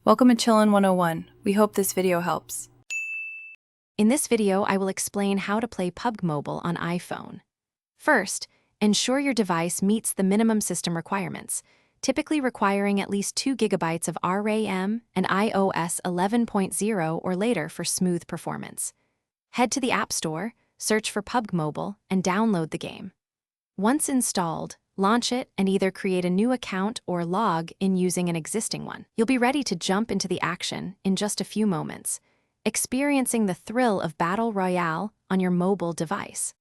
Welcome to Chillin' 101. We hope this video helps. In this video, I will explain how to play PUBG Mobile on iPhone. First, ensure your device meets the minimum system requirements, typically requiring at least 2 GB of RAM and iOS 11.0 or later for smooth performance. Head to the App Store, search for PUBG Mobile, and download the game. Once installed, launch it and either create a new account or log in using an existing one. You'll be ready to jump into the action in just a few moments, experiencing the thrill of Battle Royale on your mobile device.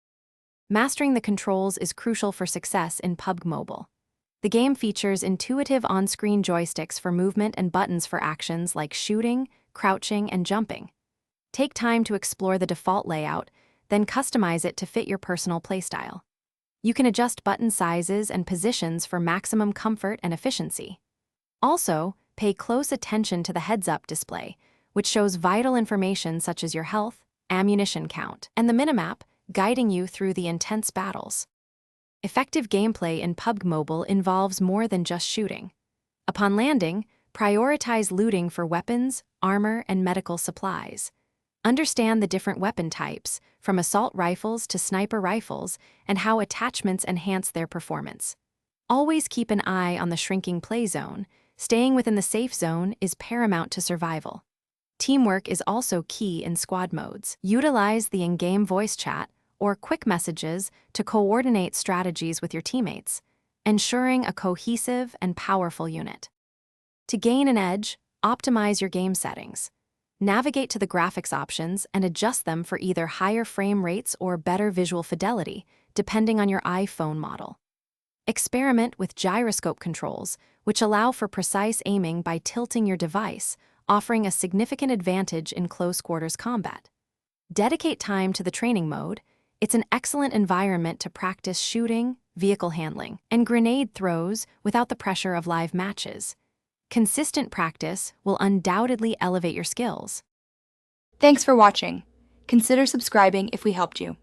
Mastering the controls is crucial for success in PUBG Mobile. The game features intuitive on-screen joysticks for movement and buttons for actions like shooting, crouching, and jumping. Take time to explore the default layout, then customize it to fit your personal playstyle. You can adjust button sizes and positions for maximum comfort and efficiency. Also, pay close attention to the heads-up display, which shows vital information such as your health, ammunition count, and the minimap, guiding you through the intense battles. Effective gameplay in PUBG Mobile involves more than just shooting. Upon landing, prioritize looting for weapons, armor, and medical supplies. Understand the different weapon types, from assault rifles to sniper rifles, and how attachments enhance their performance. Always keep an eye on the shrinking play zone. Staying within the safe zone is paramount to survival. Teamwork is also key in squad modes. Utilize the in-game voice chat or quick messages to coordinate strategies with your teammates, ensuring a cohesive and powerful unit. To gain an edge, optimize your game settings. Navigate to the graphics options and adjust them for either higher frame rates or better visual fidelity, depending on your iPhone model. Experiment with gyroscope controls, which allow for precise aiming by tilting your device, offering a significant advantage in close-quarters combat. Dedicate time to the training mode. It's an excellent environment to practice shooting, vehicle handling, and grenade throws without the pressure of live matches. Consistent practice will undoubtedly elevate your skills. Thanks for watching. Consider subscribing if we helped you.